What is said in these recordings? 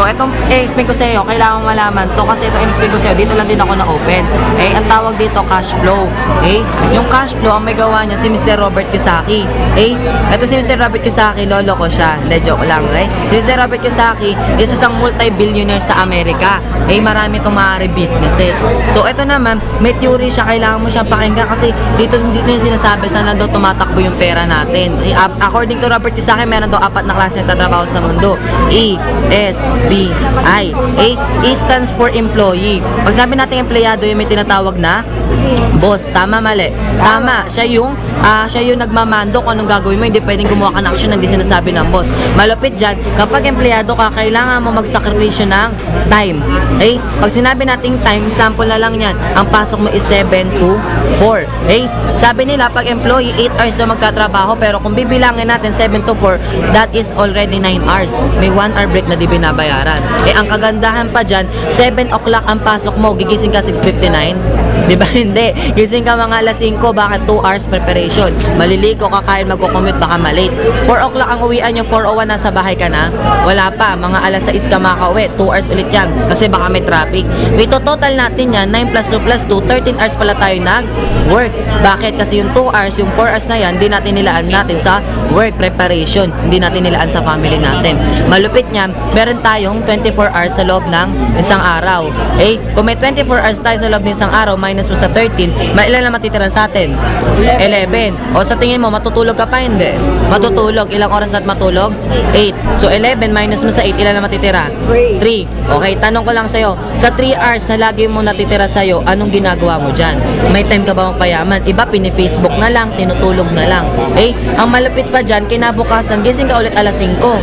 So, itong explain ko sa iyo, kailangan malaman to kasi ito explain ko sa iyo, dito lang din ako na-open. Ang tawag dito, cash flow. Yung cash flow, ang may gawa niya si Mr. Robert Kiyosaki. Ito si Mr. Robert Kiyosaki, lolo ko siya. Joke lang, Si Mr. Robert Kiyosaki, isa isang multi-billionaire sa Amerika. Marami itong maaari businesses. So, ito naman, may theory siya, kailangan mo siya pakinggan kasi dito yung sinasabi saan na daw tumatakbo yung pera natin. According to Robert Kiyosaki, meron daw 4 na klase ng tatrabaho sa mundo. E, S, B, I. E stands for employee. Pag sabi natin empleyado, yung may tinatawag na boss. Tama, mali? Tama. Siya yung nagmamando kung anong gagawin mo. Hindi pwedeng gumawa ka ng action na hindi sinasabi ng boss. Malupit dyan, kapag empleyado ka, kailangan mo magsakripisyo ng time. Pag sinabi nating time, sample na lang yan. Ang pasok mo is 7 to 4. Sabi nila, pag employee, 8 hours na magtatrabaho, pero kung bibilangin natin 7 to 4, that is already 9 hours. May 1 hour break na di binabayaran. Ang kagandahan pa dyan, 7 o'clock ang pasok mo, gigising ka 6:59. Diba hindi? Gising ka mga alas 5, bakit 2 hours preparation? Maliliko, kakain, magkukommute, baka malate. 4 o'clock ang uwian nyo, 4:01 nasa bahay ka na. Wala pa, mga alas 6 ka makauwi, 2 hours ulit yan, kasi baka may traffic. Ito total natin yan, 9 plus 2 plus 2, 13 hours pala tayo nag-work. Bakit? Kasi yung 2 hours, yung 4 hours na yan, hindi natin nilaan natin sa work preparation, hindi natin nilaan sa family natin. Malupit niyan, meron tayong 24 hours sa loob ng isang araw. Kung may 24 hours tayo sa loob ng isang araw, minus mo sa 13, ilan na matitira sa atin? 11. O sa tingin mo, matutulog ka pa? Hindi. Matutulog. Ilang oras na't matulog? 8. So 11 minus mo sa 8, ilan na matitira? 3. Okay, tanong ko lang sa'yo, sa 3 hours na lagi mo natitira sa'yo, anong ginagawa mo dyan? May time ka ba magpayaman? Iba, pini-Facebook na lang, tinutulog na lang. Ang malapit pa dyan, kinabukasan, gising ka ulit alas 5.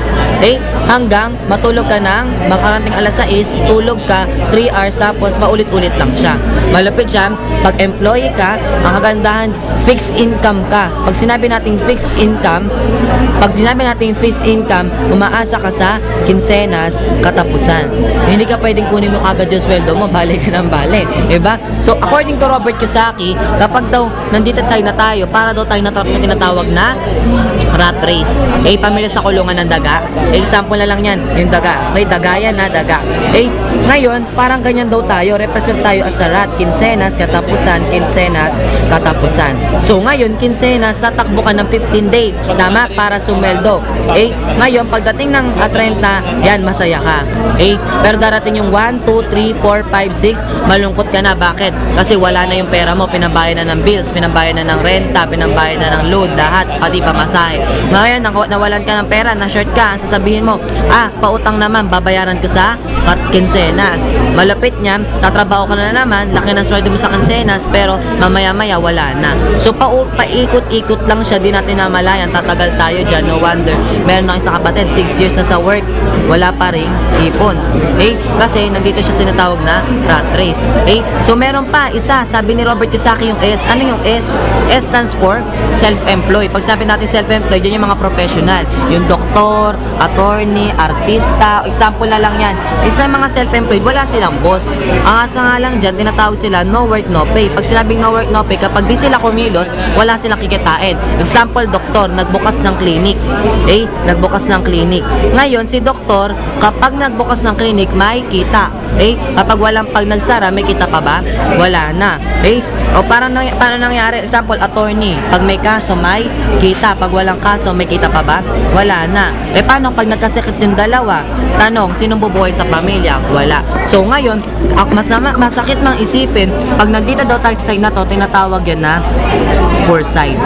Hanggang matulog ka ng makaranting alas 6, tulog ka 3 hours, tapos paulit-ulit lang siya. Malapit dyan, pag employee ka, ang kagandahan, fixed income ka. Pag sinabi natin fixed income, umaasa ka sa kinsenas, katapusan. Hindi ka pwedeng kunin mo agad yung sweldo mo, balik ka ng balik. Diba? So, according to Robert Kiyosaki, kapag daw nandito na tayo, para daw tayo tinatawag na rat race. Pamilya sa kulungan ng daga. Example na lang yan, yung daga. May daga yan na daga. Ngayon, parang ganyan daw tayo, represent tayo as a rat. Kinsenas, katapusan, kinsenas, katapusan. So, ngayon, kinsenas, tatakbo ka ng 15 days. Tama? Para sumeldo. Ngayon, pagdating ng 30, yan, masaya ka. Pero darating yung 1, 2, 3, 4, 5, 6, malungkot ka na. Bakit? Kasi wala na yung pera mo, pinabayad na ng bills, pinabayad na ng renta, pinabayad na ng load, lahat, pati pamasahe. Ngayon, nawalan ka ng pera, na-short ka, ang sasabihin mo, pautang naman, babayaran ko sa kinsenas. Malapit niyan, tatrabaho ka na naman, laki ng sweldo mo sa kinsenas, pero mamaya-maya wala na. So, paikot-ikot lang siya, di natin namalayan, tatagal tayo dyan, no wonder. Meron na isang kapatid, 6 years na sa work, wala pa rin ipon. Kasi nandito siya tinatawag na rat race. So, meron pa, isa, sabi ni Robert Kiyosaki yung S. Ano yung S? S stands for self-employed. Pag sabi natin self-employed, yun yung mga professional. Yung doktor, attorney, artista, example na lang yan. Isa mga self-employed, wala silang boss. Ang asa nga lang dyan, tinatawag sila no work, no pay. Pag sinabing no work, no pay, kapag di sila kumilos, wala silang kikitain. Example, doktor, nagbukas ng clinic. Nagbukas ng clinic. Ngayon, si doktor, kapag nagbukas ng clinic, may kita. Kapag pag nagsara, may kita pa ba? Wala na. O paano nangyari? Example, attorney, pag may kaso, may kita. Pag walang kaso, may kita pa ba? Wala na. Paano pag nagkasakit yung dalawa? Tanong, sinong bubuhay sa pamilya? Wala. So ngayon, masakit mang isipin, pag nandito daw tayo sa side na to, tinatawag yan na poor side.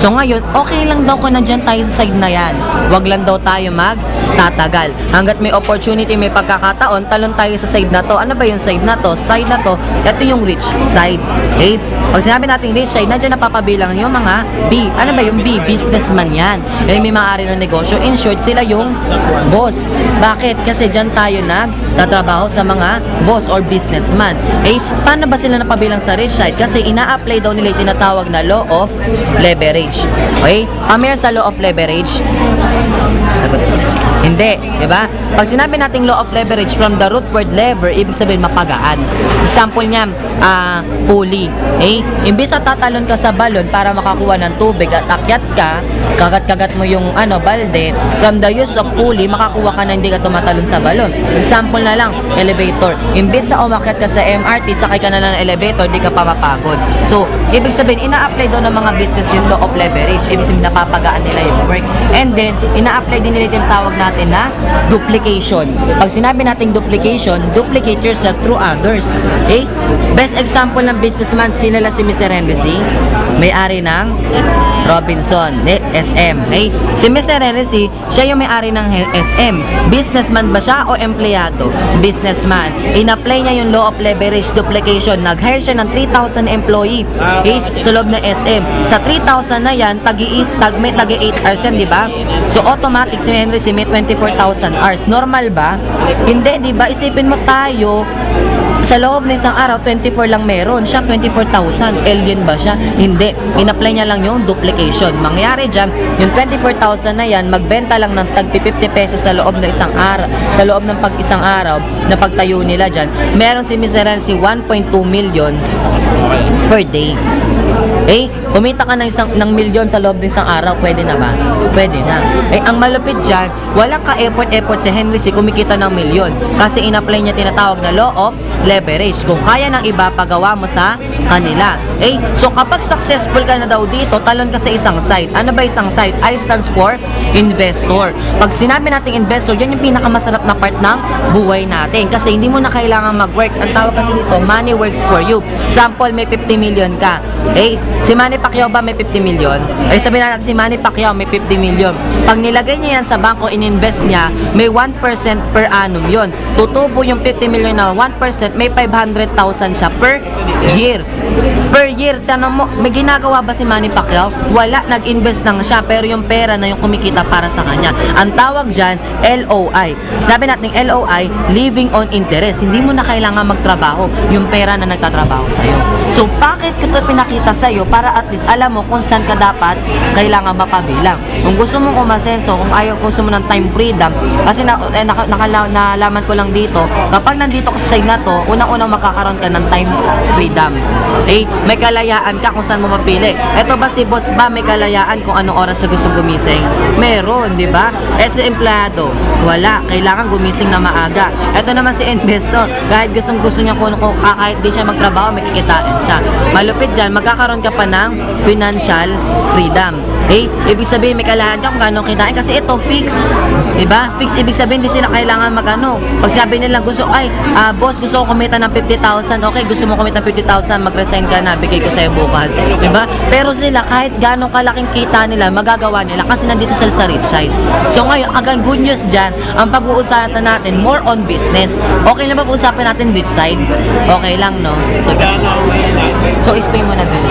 So ngayon, okay lang daw kung nandyan tayo sa side na yan. Wag lang daw tayo magtatagal. Hanggat may opportunity, may pagkakataon, talon tayo sa side na to. Ano ba yung side na to? Side na to, ito yung rich side. Pag sinabi natin rich side, nandiyan napapabilang yung mga B. Ano ba yung B? Businessman yan. May maaari ng negosyo. In short, sila yung boss. Bakit? Kasi dyan tayo tatrabaho sa mga boss or businessman. Paano ba sila napabilang sa rich side? Kasi ina-apply daw nila yung tinatawag na law of leverage. Meron sa law of leverage? Hindi, di ba? Pag sinabi nating law of leverage from the root word lever, ibig sabihin mapagaan. Example niya, pulley. Imbis na tatalon ka sa balon para makakuha ng tubig at akyat ka, kagat-kagat mo yung balde, from the use of pulley, makakuha ka na hindi ka tumatalon sa balon. Example na lang, elevator. Imbis na umakyat ka sa MRT, sakay ka na lang ng elevator, di ka pa mapagod. So, ibig sabihin, ina-apply daw ng mga business yung law of leverage. Ibig sabihin, napapagaan nila yung work. And then, ina-apply din nila yung tawag natin na duplication. Pag sinabi natin duplication, duplicate yourself through others. Best example ng businessman, sino lang si Mr. Henry C. May-ari ng Robinson, SM. Si Mr. Henry C, siya yung may-ari ng SM. Businessman ba siya o empleyado? Businessman. In-apply niya yung law of leverage duplication. Nag-hire siya ng 3,000 employee sa loob ng SM. Sa 3,000 na yan, may tagi 8 hours yan, di ba? So, automatic si Henry C may 24,000 hours. Normal ba? Hindi, di ba? Isipin mo tayo, sa loob ng isang araw, 24 lang meron. Siya, 24,000. Alien ba siya? Hindi. In-apply niya lang yung duplication. Mangyari dyan, yung 24,000 na yan, magbenta lang ng tag 50 pesos sa loob ng isang araw. Sa loob ng isang araw, na pagtayo nila dyan, meron si Mr. Henry 1.2 million per day. Kumita ka ng milyon sa loob ng isang araw, pwede na ba? Pwede na. Ang malupit dyan, walang ka-effort si Henry C. kumikita ng milyon. Kasi in-apply niya tinatawag na law of leverage. Kung kaya ng iba, pagawa mo sa kanila. So kapag successful ka na daw dito, talon ka sa isang site. Ano ba isang site? I stands for investor. Pag sinabi nating investor, yan yung pinakamasarap na part ng buhay natin. Kasi hindi mo na kailangan mag-work. Ang tawag kasi dito, money works for you. Example, may 50 million ka. Si Manny Pacquiao ba may 50 million? Sabihin natin si Manny Pacquiao may 50 million. Pag nilagay niya yan sa bangko, in-invest niya, may 1% per annum yon. Tutubo yung 50 million na 1%, may 500,000 siya per year. Per year, tanong mo, may ginagawa ba si Manny Pacquiao? Wala, nag-invest lang siya, pero yung pera na yung kumikita para sa kanya. Ang tawag dyan, LOI. Sabi natin LOI, living on interest. Hindi mo na kailangan magtrabaho, yung pera na nagtatrabaho sa'yo. So, bakit ko ito pinakita sa'yo? Para at least alam mo kung saan ka dapat kailangan mapabilang. Kung gusto mo umasenso, kung ayaw gusto mo ng time freedom, kasi nalaman ko lang dito, kapag nandito ka sa side na to, unang-unang makakaroon ka ng time freedom. May kalayaan ka kung saan mo mapili. Eto ba si boss ba may kalayaan kung anong oras siya gusto gumising? Meron, di ba? Si empleyado, wala. Kailangan gumising na maaga. Eto naman si investor, kahit gusto niya kung kahit di siya magtrabaho, may kikitain siya. Malupit dyan, magkakaroon ka pa ng financial freedom. Ibig sabihin may kalayaan ka kung gano'ng kitain. Kasi ito, fix. Diba? Fix, ibig sabihin di sila kailangan magano. Pag sabi nila gusto, boss, gusto ko kumita ng 50,000. Okay, gusto mo kumita ng 50,000, mag-resign ka na, bigay ko sa'yo bukas. Diba? Pero sila, kahit gano'ng kalaking kita nila, magagawa nila kasi nandito sila sa rich side. So ngayon, ang good news dyan, ang pag-uusapan natin, more on business. Okay na ba pag-uusapan natin rich side? Okay lang, no? So, explain mo na dito.